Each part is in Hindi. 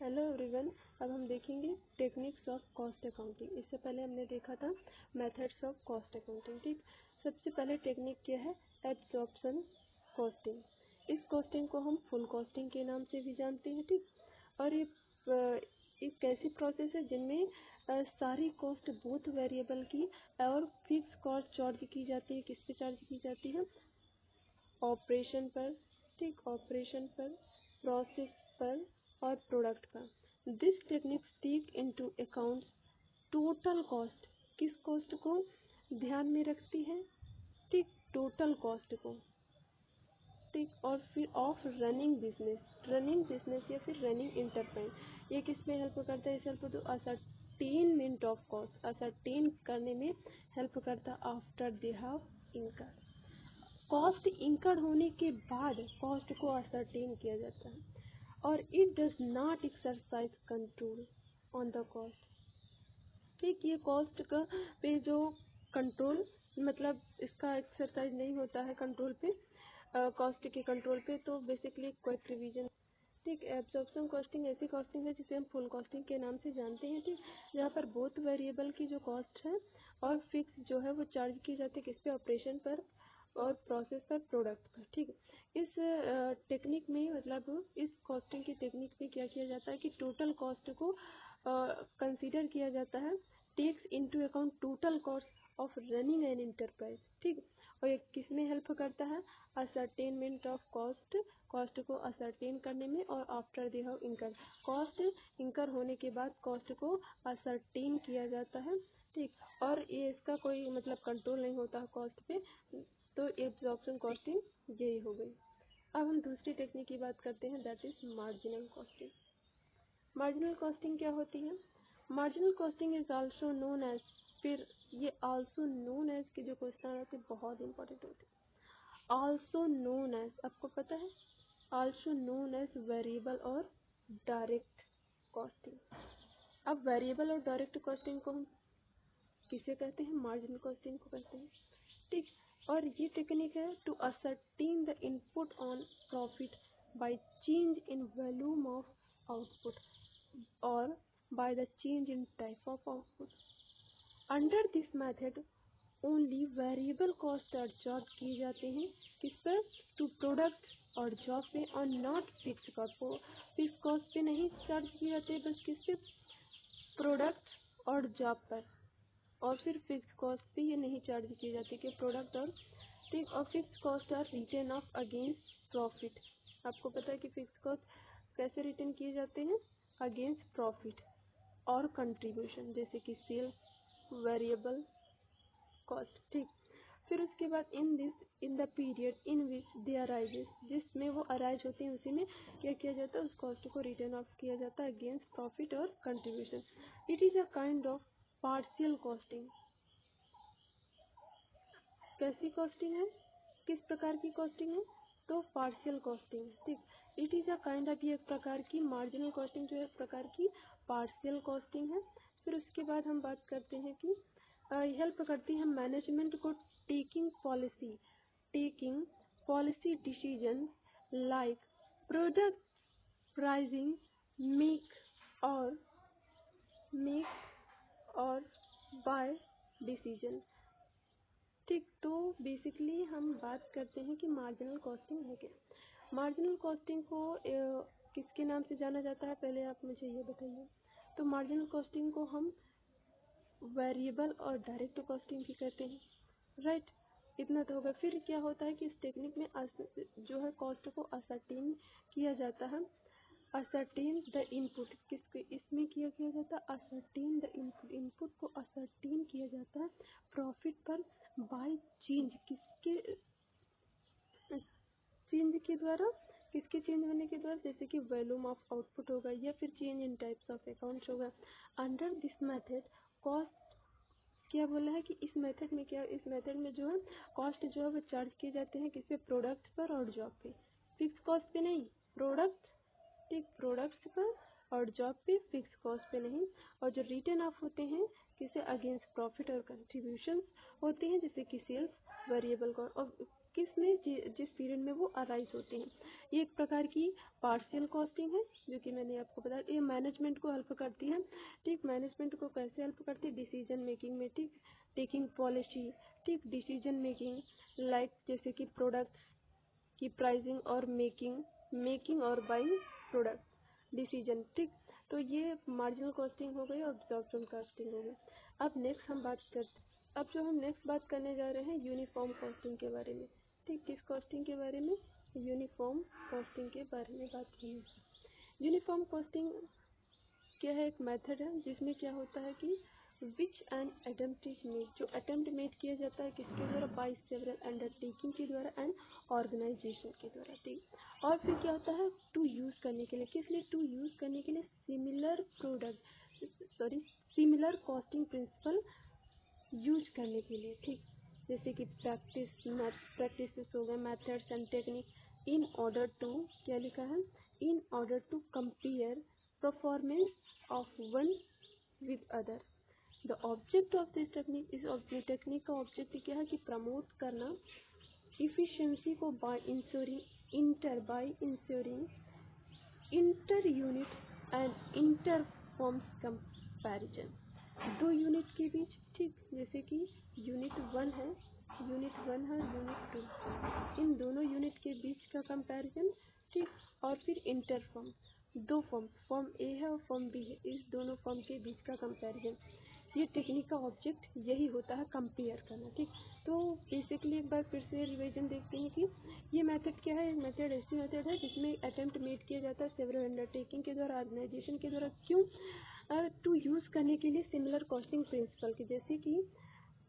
Hello everyone. अब हम देखेंगे टेक्निक्स ऑफ कॉस्ट अकाउंटिंग। इससे पहले हमने देखा था मेथड्स ऑफ कॉस्ट अकाउंटिंग। ठीक, सबसे पहले टेक्निक क्या है? Absorption costing. इस कॉस्टिंग को हम फुल कॉस्टिंग के नाम से भी जानते हैं। ठीक, और ये एक ऐसी प्रोसेस है जिनमें सारी कॉस्ट बोथ वेरिएबल की और फिक्स कॉस्ट चार्ज की जाती है। किस पे चार्ज की जाती है? ऑपरेशन पर। ठीक, ऑपरेशन पर, प्रोसेस पर और प्रोडक्ट पर। This technique take into account total cost. किस कॉस्ट को ध्यान में रखती है? ठीक, टोटल कॉस्ट को। ठीक, और फिर ऑफ रनिंग बिजनेस या फिर रनिंग इंटरप्राइज। ये किस में हेल्प करता है? Help to ascertainment of cost, ascertain करने में हेल्प करता after they have incurred. Cost incurred होने के बाद कॉस्ट को असर्टेन किया जाता है और it does not exercise control on the cost. ठीक, ये कॉस्ट का पे जो कंट्रोल, मतलब इसका एक्सरसाइज नहीं होता है कंट्रोल पे, कॉस्ट के कंट्रोल पे। तो बेसिकली क्विक रिवीजन। ठीक, एब्जॉर्प्शन कॉस्टिंग ऐसी कॉस्टिंग है जिसे हम फुल कॉस्टिंग के नाम से जानते हैं। ठीक, जहाँ पर बोथ वेरिएबल की जो कॉस्ट है और फिक्स जो है वो चार्ज की जाती है। किस पे? ऑपरेशन पर और प्रोसेस पर, प्रोडक्ट पर। ठीक, इस टेक्निक में, मतलब इस कॉस्टिंग की टेक्निक में क्या किया जाता है कि टोटल कॉस्ट को कंसीडर किया जाता है। Takes into account total cost of running an enterprise. ठीक, और ये किस में हेल्प करता है? असर्टेनमेंट ऑफ कॉस्ट, कॉस्ट को असर्टेन करने में, और after they have incur, cost incur होने के बाद कॉस्ट को असर्टेन किया जाता है। ठीक, और ये इसका कोई मतलब कंट्रोल नहीं होता कॉस्ट पे। तो एब्जॉर्प्शन कॉस्टिंग यही हो गई। अब हम दूसरी टेक्निक की बात करते हैं, that is marginal costing. Marginal costing क्या होती है? Marginal costing is also known as, फिर ये आल्सो नोन एज के जो क्वेश्चन आते हैं बहुत इंपॉर्टेंट होते हैं। आल्सो नोन एज, आपको पता है? आल्सो नोन एज वेरिएबल और डायरेक्ट कॉस्टिंग। अब वेरिएबल और डायरेक्ट कॉस्टिंग को हम किसे कहते हैं? मार्जिनल कॉस्टिंग को कहते हैं। ठीक, और ये टेक्निक है to ascertain the input on profit by change in volume of output और by the change in type of output. Under this method only variable cost charge किए जाते हैं। किस पर? टू प्रोडक्ट और जॉब पे, और not fix cost. Fix cost पे नहीं चार्ज किए जाते, बस किस पे? प्रोडक्ट और जॉब पर। और फिर फिक्स कॉस्ट पे ये नहीं चार्ज किए जाते कि प्रोडक्ट और, ठीक, और fix cost are return off against profit. आपको पता है कि फिक्स कॉस्ट कैसे रिटर्न किए जाते हैं? अगेंस्ट प्रॉफिट और कंट्रीब्यूशन, जैसे कि सेल्स, वेरिएबल कॉस्ट। ठीक, फिर उसके बाद in the period in which they arises, जिसमें वो अराइज होते हैं उसी में क्या किया जाता है? उस कॉस्ट को रिटर्न ऑफ किया जाता है अगेंस्ट प्रॉफिट और contribution. It is a kind of partial costing. कैसी कॉस्टिंग है? किस प्रकार की कॉस्टिंग है? तो पार्शियल कॉस्टिंग। ठीक, it is a kind of, ये एक प्रकार की मार्जिनल कॉस्टिंग जो है एक प्रकार की पार्शियल कॉस्टिंग है। फिर उसके बाद हम बात करते हैं कि हेल्प करती है मैनेजमेंट को taking policy decision like product pricing, make और बाय डिसीजन। ठीक, तो बेसिकली हम बात करते हैं कि मार्जिनल कॉस्टिंग है क्या। मार्जिनल कॉस्टिंग को किसके नाम से जाना जाता है? पहले आप मुझे ये बताइए। तो मार्जिनल कॉस्टिंग को हम वेरिएबल और डायरेक्ट कॉस्टिंग भी कहते हैं, राइट? इतना तो होगा। फिर क्या होता है कि इस टेक्निक में जो है कॉस्ट को असर्टेन किया जाता है। असर्टेन द इनपुट, किसके इसमें किया जाता है? असर्टेन द इनपुट, इनपुट को असर्टेन किया जाता है प्रॉफिट पर बाय चेंज, किसके चेंज के द्वारा? किसके चेंज होने के द्वारा? जैसे कि वॉल्यूम ऑफ आउटपुट होगा या फिर change in types of accounts होगा। अंडर दिस मेथड कॉस्ट, क्या बोला है कि इस मेथड में क्या, इस मेथड में जो है कॉस्ट जो है वो चार्ज किए जाते हैं किस पे? प्रोडक्ट पर और जॉब पे। फिक्स कॉस्ट पे नहीं, प्रोडक्ट, ठीक, प्रोडक्ट्स पर और जॉब पे, फिक्स कॉस्ट पे नहीं। और जो रिटर्न ऑफ होते हैं किसे? अगेंस्ट प्रॉफिट और कंट्रीब्यूशन होते हैं, जैसे कि सेल्स, वेरिएबल कॉस्ट। और किस में जिस पीरियड में वो अराइज होते हैं। ये एक प्रकार की पार्शियल कॉस्टिंग है जो कि मैंने आपको बताया। ये मैनेजमेंट को हेल्प करती है, ठीक। मैनेजमेंट को कैसे हेल्प करती है? डिसीजन मेकिंग में, ठीक। टेकिंग पॉलिसी, ठीक। डिसीजन मेकिंग लाइक जैसे कि प्रोडक्ट की प्राइसिंग और मेकिंग और बाइंग प्रोडक्ट डिसीजन, ठीक। तो ये मार्जिनल कॉस्टिंग हो गई और अब्जॉर्प्शन कॉस्टिंग हो गई। अब जो हम नेक्स्ट बात करने जा रहे हैं यूनिफॉर्म कॉस्टिंग के बारे में, ठीक। किस कॉस्टिंग के बारे में? यूनिफॉर्म कॉस्टिंग के बारे में बात की है। यूनिफॉर्म कॉस्टिंग क्या है? एक मेथड है जिसमें क्या होता है कि विच एन अटेम्प्ट इज मेड, जो अटेम्प्ट मेड किया जाता है किसके द्वारा? बाय सेवरल अंडरटेकिंग के द्वारा एंड ऑर्गेनाइजेशन के द्वारा, ठीक। और फिर क्या होता है? टू यूज करने के लिए, किस लिए? टू यूज करने के लिए सिमिलर कॉस्टिंग प्रिंसिपल यूज करने के लिए, ठीक। जैसे कि प्रैक्टिस हो गए, methods and technique in order to, क्या लिखा है? In order to compare performance of one with other. The object of this technique, इस टेक्निक का ऑब्जेक्ट क्या है? कि प्रमोट करना इफिशिएंसी को by ensuring inter unit and inter forms comparison, दो यूनिट के बीच, ठीक। जैसे कि यूनिट वन है यूनिट 2, इन दोनों यूनिट के बीच का कंपैरिजन, ठीक। और फिर इंटर फॉर्म, दो फॉर्म ए है और फॉर्म बी है, इस दोनों फॉर्म के बीच का कंपैरिजन। ये टेक्निक का ऑब्जेक्ट यही होता है, कंपेयर करना, ठीक। तो बेसिकली एक बार फिर से रिवीजन देखते हैं कि ये मेथड क्या है। मेथड ऐसी मेथड है जिसमें अटेम्प्ट मेड किया जाता है सेवरल अंडरटेकिंग के द्वारा, ऑर्गेनाइजेशन के द्वारा, क्यों? टू यूज़ करने के लिए सिमिलर कॉस्टिंग प्रिंसिपल की,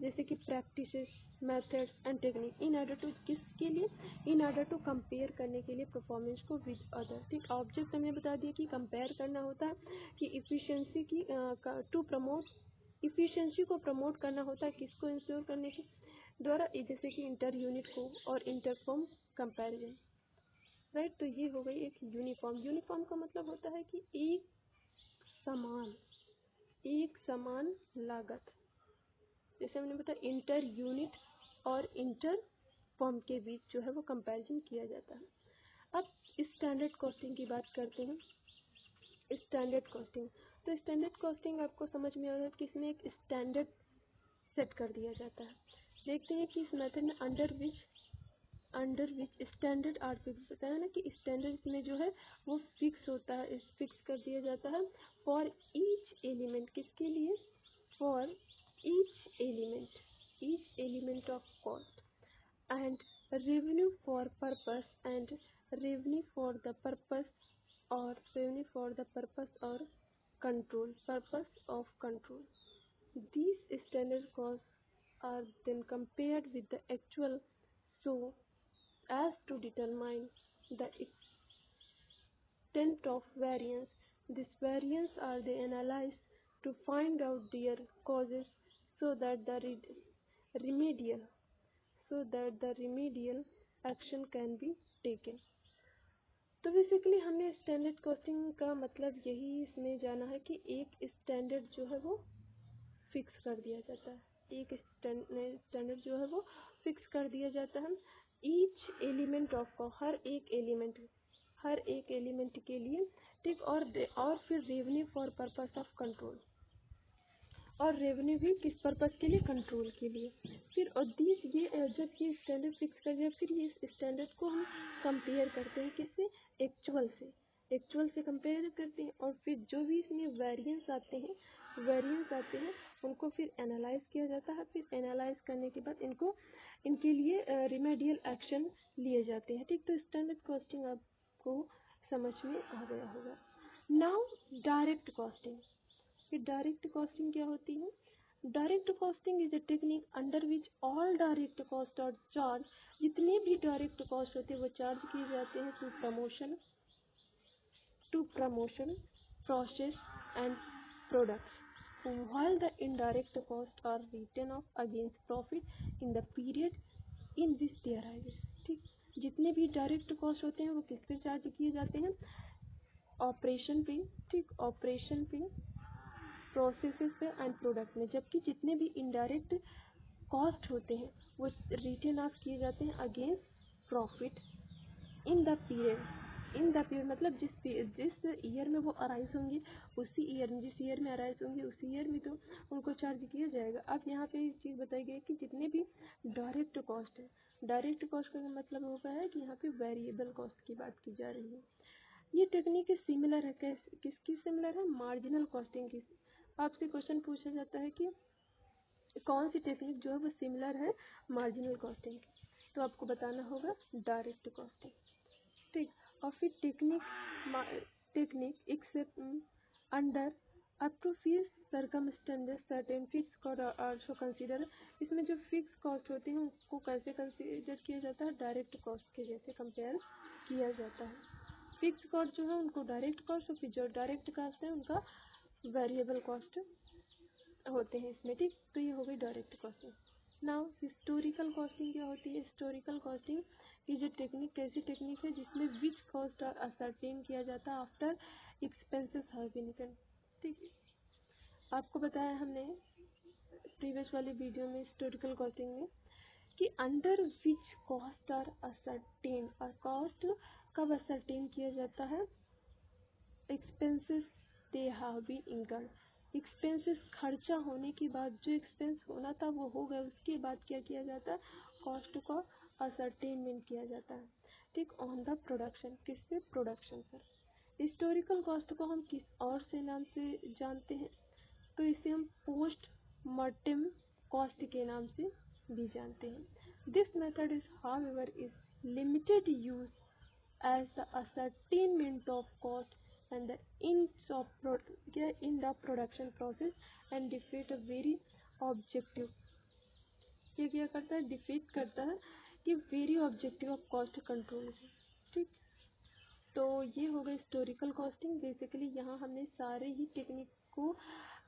जैसे कि practices, methods and technique in order to, किसके लिए? इन ऑर्डर टू कंपेयर करने के लिए परफॉर्मेंस को विद अदर, ठीक। ऑब्जेक्ट हमने बता दिया कि कंपेयर करना होता है, कि इफिशिएंसी की टू प्रमोट इफिशिएंसी को प्रमोट करना होता है, किसको इंश्योर करने के द्वारा? जैसे कि इंटर यूनिट को और इंटरफॉर्म कंपैरिजन, राइट। तो ये हो गई एक यूनिफॉर्म का मतलब होता है कि एक समान लागत। जैसे हमने बताया इंटर यूनिट और इंटर फॉर्म के बीच जो है वो कंपैरिजन किया जाता है। अब स्टैंडर्ड कॉस्टिंग की बात करते हैं। स्टैंडर्ड कॉस्टिंग, तो स्टैंडर्ड कॉस्टिंग आपको समझ में आ रहा है कि इसमें एक स्टैंडर्ड सेट कर दिया जाता है। देखते हैं कि इस मेथड में under which standard are fix, बताया ना कि स्टैंडर्ड इसमें जो है वो फिक्स होता है, फिक्स कर दिया जाता है फॉर ईच एलिमेंट, किसके लिए? For each element of cost and revenue for purpose और control, purpose of control. These standard costs are then compared with the actual so as to determine the extent of variance. These variance are they analyzed to find out their causes so that the remedial action can be taken. तो बेसिकली हमने स्टैंडर्ड कॉस्टिंग का मतलब यही इसमें जाना है कि एक स्टैंडर्ड जो है वो फिक्स कर दिया जाता है, एक स्टैंडर्ड जो है वो फिक्स कर दिया जाता है ईच एलिमेंट ऑफ को, हर एक एलिमेंट के लिए, ठीक। और फिर revenue for purpose of control, और रेवेन्यू भी किस पर्पस के लिए? कंट्रोल के लिए। फिर और ये जब ये स्टैंडर्ड फिक्स कर दिया, फिर ये स्टैंडर्ड को हम कंपेयर करते हैं किससे? एक्चुअल से कंपेयर करते हैं, और फिर जो भी इसमें वेरिएंस आते हैं उनको फिर एनालाइज किया जाता है। फिर एनालाइज करने के बाद इनके लिए रिमेडियल एक्शन लिए जाते हैं, ठीक। तो स्टैंडर्ड कॉस्टिंग आपको समझ में आ गया होगा। Now direct costing. फिर डायरेक्ट कॉस्टिंग क्या होती है? Direct costing is a technique under which all direct cost और चार्ज, जितने भी डायरेक्ट कॉस्ट होते हैं वो चार्ज किए जाते हैं to promotion process and products, while the indirect costs are written off against profit in the period in which they arise, ठीक। जितने भी डायरेक्ट कॉस्ट होते हैं वो किस पे चार्ज किए जाते हैं? ऑपरेशन पे, ठीक। ऑपरेशन पे, प्रोसेसेस पे एंड प्रोडक्ट में। जबकि जितने भी इनडायरेक्ट कॉस्ट होते हैं वो रिटेन ऑफ किए जाते हैं against profit in the period मतलब जिस ईयर में वो अराइज होंगे उसी ईयर में, जिस ईयर में अराइज होंगे उसी ईयर में तो उनको चार्ज किया जाएगा। अब यहाँ पे एक चीज़ बताई गई कि जितने भी डायरेक्ट कॉस्ट है, डायरेक्ट कॉस्ट का मतलब होता है कि यहाँ पे वेरिएबल कॉस्ट की बात की जा रही है। ये टेक्निक सिमिलर है, किसकी सिमिलर है? मार्जिनल कॉस्टिंग की। आपसे क्वेश्चन पूछा जाता है कि कौन सी टेक्निक जो है वो सिमिलर है मार्जिनल कॉस्टिंग की, तो आपको बताना होगा डायरेक्ट कॉस्टिंग। ठीक, और फिर technique except under up to fix circumstances certain fix cost also consider. इसमें जो फिक्स कॉस्ट होती है उसको कैसे कंसीडर किया जाता है? डायरेक्ट कॉस्ट के जैसे कंपेयर किया जाता है। फिक्स कॉस्ट जो है उनको डायरेक्ट कॉस्ट और फिर जो डायरेक्ट कॉस्ट है उनका वेरिएबल कॉस्ट होते हैं इसमें। ठीक, तो ये हो गई direct costing. Now historical costing क्या होती है? हिस्टोरिकल कॉस्टिंग की जो टेक्निक कैसी टेक्निक है जिसमें विच कॉस्ट असरटेन किया जाता है after expenses have been incurred. ठीक, आपको बताया हमने प्रीवियस वाली वीडियो में हिस्टोरिकल कॉस्टिंग में कि under which cost are ascertain, और कॉस्ट कब असरटेन किया जाता है? Expenses they have been incurred, expenses खर्चा होने के बाद जो एक्सपेंस होना था वो हो गया, उसके बाद क्या किया जाता है? कॉस्ट को असरटेनमेंट किया जाता है। ठीक, ऑन द प्रोडक्शन, किससे? प्रोडक्शन पर। हिस्टोरिकल कॉस्ट को हम किस और से नाम से जानते हैं? तो इसे हम पोस्ट मॉर्टम कॉस्ट के नाम से भी जानते हैं। This method is however is limited use as the ascertainment of cost and the in the production process and defeat a very objective। ये क्या करता है? डिफीट करता है कि very objective of cost control. ठीक, तो ये हो गई हिस्टोरिकल कॉस्टिंग। बेसिकली यहाँ हमने सारे ही टेक्निक को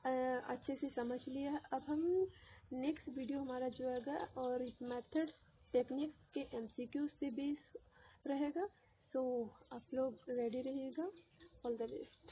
अच्छे से समझ लिया है। अब हम नेक्स्ट वीडियो हमारा जो है और मेथड्स टेक्निक्स के एमसीक्यू से बेस रहेगा। तो आप लोग रेडी रहिएगा। All the best.